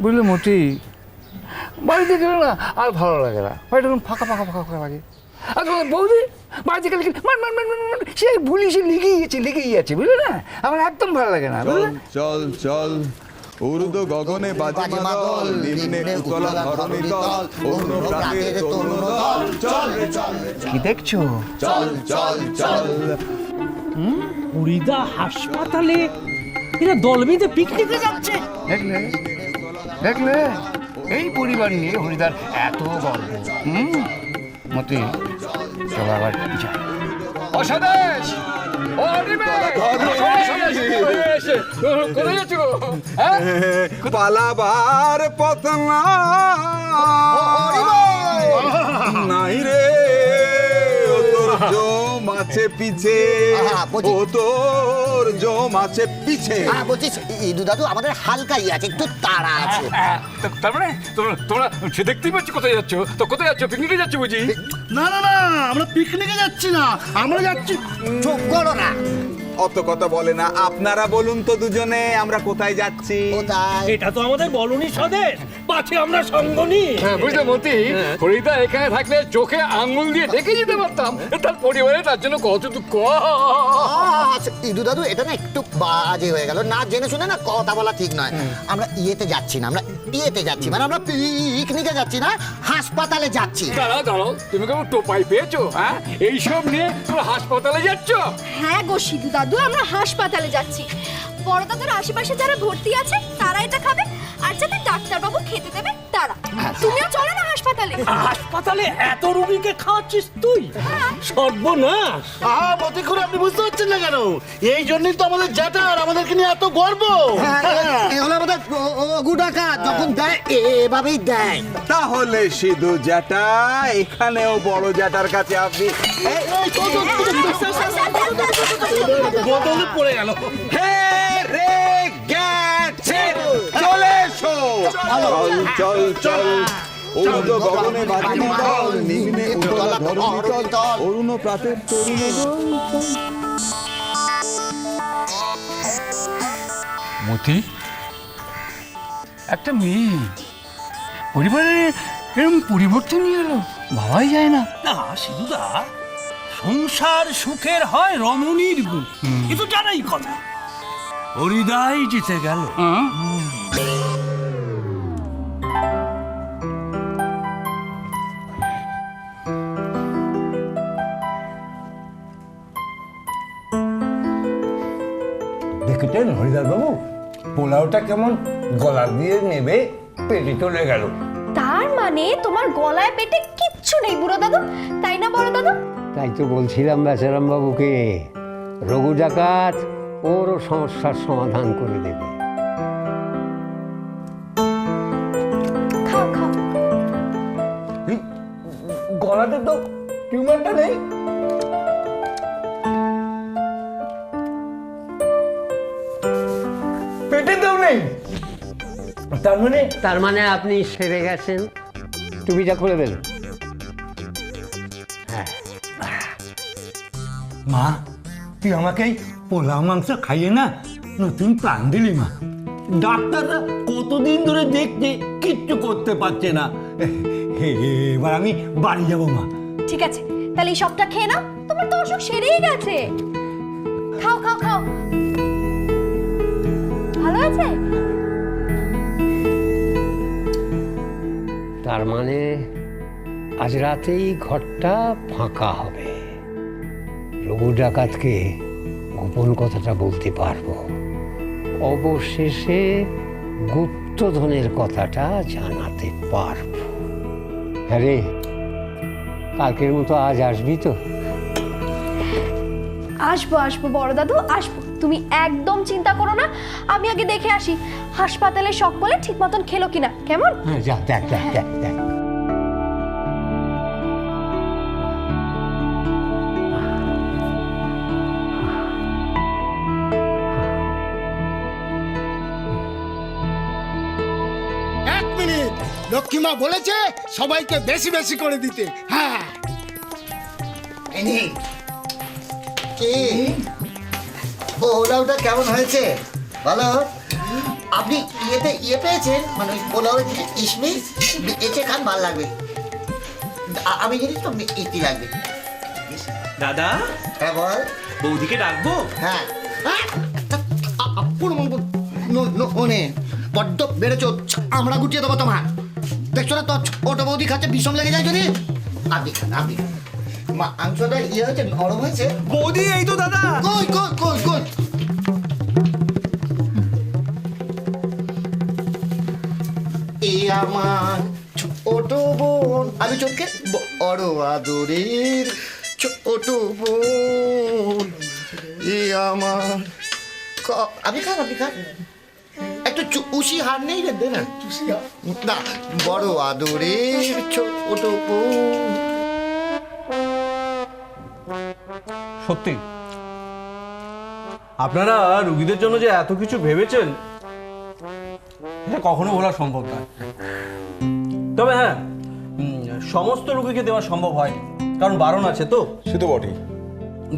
বুঝলে মতি, বাড়িতে গেলে না আর ভালো লাগে না, বাড়িটা ফাঁকা ফাঁকা ফাঁকা ফাঁকা লাগে। আর বৌদি বাড়িতে গেলে সে ভুলি সে লেগেই যাচ্ছে, বুঝলে না, আমার একদম ভালো লাগে না। চল চল ঊর্ধ্ব গগনে বাজে মাদল, নিম্নে উতলা ধরণী তল, অন্য প্রাতের তরুণ দল, চল রে চল রে কি দেখছো? চল চল চল। হরিদা হাসপাতালে, এরা দল বেঁধে পিকনিকে যাচ্ছে। দেখলে দেখলে, এই পরিবারে হরিদার এত গর্ব। মতি, চল আবার যাই। অসাদেশ, পালাবার পথ নাই রে, ও তোর জম আছে পিছে, ও তোর জম আছে পিছে। বলছিস ইদু দাদু আমাদের হালকাই আছে, একটু তাড়া আছে। তার মানে তোমরা সে দেখতেই পাচ্ছ কোথায় যাচ্ছ, তো কোথায় যাচ্ছ? পিকনিকে যাচ্ছ বুঝি? না না না, আমরা পিকনিকে যাচ্ছি না, আমরা যাচ্ছি। চুপ করো না। অত কথা বলে না, আপনারা বলুন তো দুজনে আমরা কোথায় যাচ্ছি? কোথায়? এটা তো আমাদের বলনি স্বদেশ, পাছে আমরা সঙ্গ নিই। হ্যাঁ বুঝলে মতি, হরিদা এখানে থাকলে চোখে আঙ্গুল দিয়ে দেখে যেতে পারতাম তার পরিবারে, তার জন্য কত দুঃখ। ইদু দাদু এটা না একটু বাজে হয়ে গেল, না জেনে শুনে না কথা বলা ঠিক নয়। আমরা ইয়েতে যাচ্ছি না, আমরা ইয়েতে যাচ্ছি, মানে আমরা পিকনিকে যাচ্ছি না, হাসপাতালে যাচ্ছি। দাঁড়াও দাঁড়াও, তুমি কেমন টোপাই পেয়েছো? হ্যাঁ, এইসব নিয়ে তোমরা হাসপাতালে যাচ্ছ? হ্যাঁ গো সিধু দাদু, আমরা হাসপাতালে যাচ্ছি। বড় দাদুর আশেপাশে যারা ভর্তি আছে তারা এটা খাবে, আর যাতে ডাক্তারবাবু খেতে দেবে তারা। তুমিও চলো না হাসপাতালে। হাসপাতালে এত রোগীকে খাওয়াচ্ছিস তুই? সর্বনাশ। মতিখুর, আপনি বুঝতে পারছেন না কেন? এই জন্যই তো আমাদের জ্যাঠার আমাদেরকে নিয়ে এত গর্ব। এ হলো আমাদের গুডাকা, যখন দেয় এভাবেই দেয়। তাহলে সিধু জ্যাঠা, এখানেও বড় জ্যাঠার কাছে আপনি বোতলে পড়ে গেল। হে রে গেছে, চলে এসো। চল চল চল, ঊর্ধ্ব গগনে বাজে মাদল, নিম্নে উতলা ধরণী তল, অরুণ প্রাতের তরুণ দল। মতি, একটা মেয়ে পরিবারে এরকম পরিবর্তন নিয়ে এলো, ভাবাই যায় না। না সিধুদা, সংসার সুখের হয় রমণীর গুণ, এ তো জানাই কথা। হরিদাই জিতে গেল। দেখেছেন হরিদার বাবু, পোলাওটা কেমন গলা দিয়ে নেবে পেটে চলে গেল। তার মানে তোমার গলায় পেটে কিচ্ছু নেই বুড়ো দাদু, তাই না বড় দাদু? তাই তো বলছিলাম বেচারাম বাবুকে, রঘু ডাকাত ওরও সমস্যার সমাধান করে দেবে। খাও খাও। গলাতে তো টিউমারটা নেই। পেটেতেও নেই। তার মানে আপনি সেরে গেছেন। টুপিটা খুলে দেন। মা, তুই আমাকে পোলাও মাংস খাইয়ে না নতুন প্রাণ দিলি মা। ডাক্তাররা কতদিন ধরে দেখছে, কিচ্ছু করতে পারছে না। এবার আমি বাড়ি যাব মা। ঠিক আছে, তাহলে এই সবটা খেয়ে নাও, তোমার তো অসুখ সেরেই গেছে। খাও খাও খাও। ভালো আছে? তার মানে আজ রাতেই ঘরটা ফাঁকা হবে। রঘু ডাকাতকে গোপন কথাটা বলতে পারবো, অবশেষে গুপ্তধনের কথাটা জানাতে পারবো। হ্যাঁ রে, কালকের মতো আজ আসবি তো? আসবো আসবো বড় দাদু, আসবো। তুমি একদম চিন্তা করো না, আমি আগে দেখে আসি হাসপাতালে সকলে ঠিক মতন খেলো কিনা। কেমন? হ্যাঁ, যা দেখ দেখ দেখ দেখ। লক্ষ্মীমা বলেছে সবাইকে বেশি বেশি করে দিতে। হ্যাঁ, পোলাওটা কেমন হয়েছে বলো? আপনি ইয়ে পেয়েছেন মানে পোলাও ইসমি এতে খান ভালো লাগবে। আমি জানিস তো ইতি লাগবে। দাদা হ্যাঁ বল। বৌদিকে ডাকবো? হ্যাঁ ওনে বড্ড বেড়েছো, আমরা গুটিয়ে দেবো তোমার। দেখছো না তোর ছোট বৌদি খাচ্ছে বিষম লেগে যায় যদি। আপনি খান আপনি খান। মাংসটা ইয়ে হয়েছে নরম হয়েছে। বৌদি এই তো দাদা। কই কই কই কই এই আমার ছোট বোন আলু চটকে বড় আদরের ছোট বোন এই আমার আপনি খান আপনি খান। একটু উশি হার নেই রে, দে না না বড় আদরের ছোট বোন। সত্যি আপনারা রুগীদের জন্য যে এত কিছু ভেবেছেন এটা কখনো বলা সম্ভব নয়। তবে হ্যাঁ, সমস্ত রুগীকে দেওয়া সম্ভব হয়নি, কারণ বারণ আছে তো। সে তো বটেই।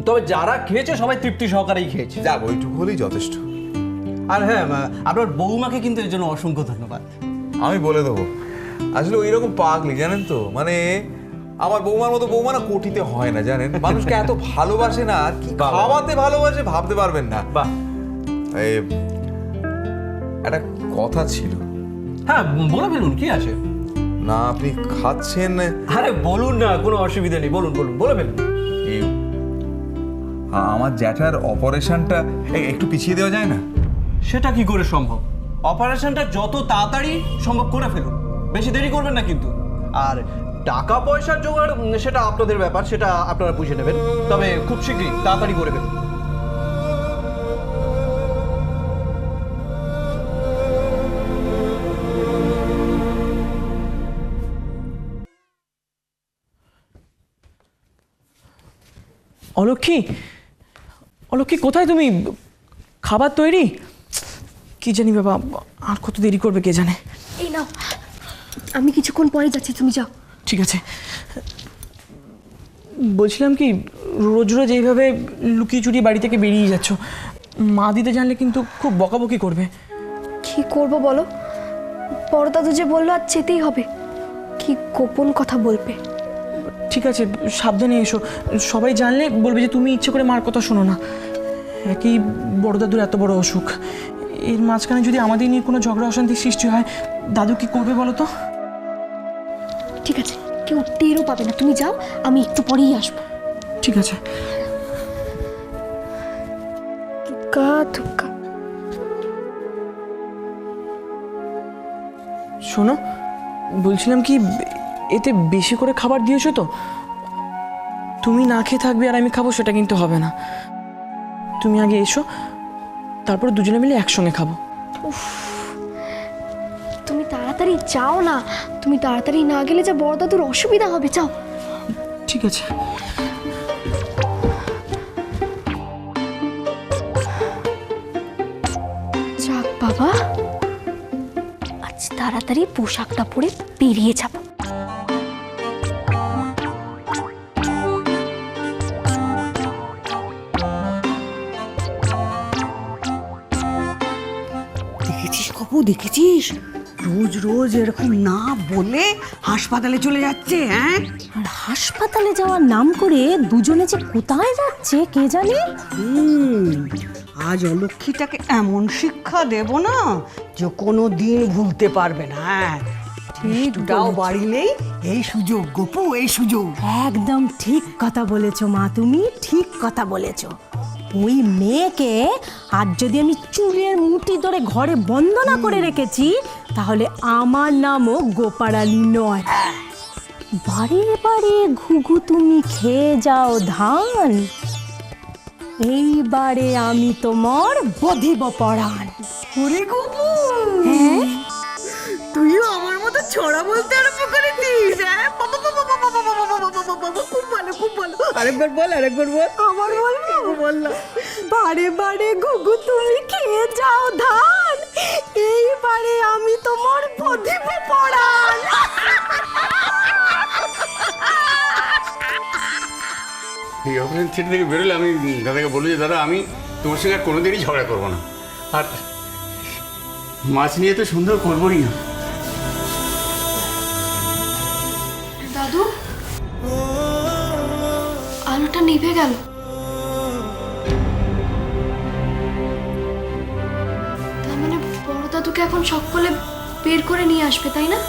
তবে যারা খেয়েছে সবাই তৃপ্তি সহকারেই খেয়েছে। যাক ওইটুকু হলেই যথেষ্ট। আর হ্যাঁ, আপনার বৌমাকে কিন্তু এর জন্য অসংখ্য ধন্যবাদ। আমি বলে দেবো, আসলে ওই রকম পাগলি জানেন তো, মানে আমার বৌমার মতো বৌমা না কোটিতে হয় না জানেন। মানুষকে এত ভালোবাসে না, আর কি খাওয়াতে ভালোবাসে ভাবতে পারবেন না। বাহ, এই একটা কথা ছিল। হ্যাঁ বলে ফেলুন, কি আছে? না আপনি খাচ্ছেন? আরে বলুন না, কোনো অসুবিধা নেই, বলুন বলুন, বলে ফেলুন। এই আমার জ্যাঠার অপারেশনটা একটু পিছিয়ে দেওয়া যায় না? সেটা কি করে সম্ভব? অপারেশনটা যত তাড়াতাড়ি সম্ভব করে ফেলুন, বেশি দেরি করবেন না কিন্তু। আর টাকা পয়সার জোগাড় সেটা আপনাদের ব্যাপার, সেটা আপনারা বুঝে নেবেন। তবে খুব শীঘ্রই তাড়াতাড়ি করে ফেলুন। অলক্ষী, অলক্ষী কোথায় তুমি? খাবার তৈরি? কি জানি বাবা, আর কত দেরি করবে কে জানে। এই নাও, আমি কিছুক্ষণ পরে যাচ্ছি, তুমি যাও। ঠিক আছে। বলছিলাম কি, রোজ রোজ এইভাবে লুকিয়ে চুরিয়ে বাড়ি থেকে বেরিয়ে যাচ্ছ, মা দিতে জানলে কিন্তু খুব বকাবকি করবে। কি করব বলো, বড় দাদু যে বললো আজ যেতেই হবে, কি গোপন কথা বলবে। ঠিক আছে, সাবধানে এসো, সবাই জানলে বলবে যে তুমি ইচ্ছে করে মার কথা শোনো না। একই বড় দাদুর এত বড় অসুখ, এর মাঝখানে যদি আমাদের নিয়ে কোনো ঝগড়া অশান্তির সৃষ্টি হয়, দাদু কি করবে বলো তো? ঠিক আছে, কেউ টেরও পাবে না, তুমি যাও, আমি একটু পরেই আসবো। ঠিক আছে। দুগ্গা দুগ্গা। শোনো, বলছিলাম কি, এতে বেশি করে খাবার দিয়েছো তো? তুমি না খেয়ে থাকবে আর আমি খাবো সেটা কিন্তু হবে না। তুমি আগে এসো, তারপর দুজনে মিলে একসঙ্গে খাবো। তুমি তাড়াতাড়ি যাও না, তুমি তাড়াতাড়ি না গেলে যা বড় দাদুর অসুবিধা হবে, যাও। ঠিক আছে। যাক বাবা, আজ তাড়াতাড়ি পোশাকটা পরে বেরিয়ে যাব। দেখেছিস কপু, দেখেছিস রোজ রোজ এরকম না বলে হাসপাতালে চলে যাচ্ছে। হ্যাঁ, আর হাসপাতালে যাওয়ার নাম করে দুজনে যে কোথায় যাচ্ছে কে জানে। আজ অলক্ষীটাকে এমন শিক্ষা দেব না যে কোনো দিন ভুলতে পারবে না। হ্যাঁ, ঠিকটাও বাড়িলেই এই সুযোগ গপু, এই সুযোগ। একদম ঠিক কথা বলেছো মা, তুমি ঠিক কথা বলেছো। ওই মেয়েকে আজ যদি আমি চুলের মুঠি ধরে ঘরে বন্ধ না করে রেখেছি, তাহলে আমার নামও গোপারানি নয়। বারে বারে ঘুঘু তুমি খেয়ে যাও ধান, এইবারে আমি তোমার বধিব পরাণ। ওরে গপু, হ্যাঁ, তুইও আমার মতো ছড়া বলতে আরম্ভ করে দিস। হ্যাঁ, খুব ভালো, খুব ভালো। আরেকবার বল, আরেকবার বল। আবার বলবো? বললাম, বারে বারে ঘুঘু তুমি খেয়ে যাও ধান, এইবারে আমি তোমার বধিব পরাণ। এই অপারেশন থিয়েটার থেকে বেরোলে আমি দাদাকে বলি যে দাদা আমি তোমার সঙ্গে আর কোনোদিনই ঝগড়া করবো না। আর মাছ নিয়ে তো সুন্দর করবোই না। দাদু, আলোটা নিভে গেল। তার মানে বড় দাদুকে এখন সকলে বের করে নিয়ে আসবে, তাই না?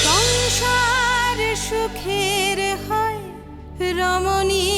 সংসার সুখের হয় রমণী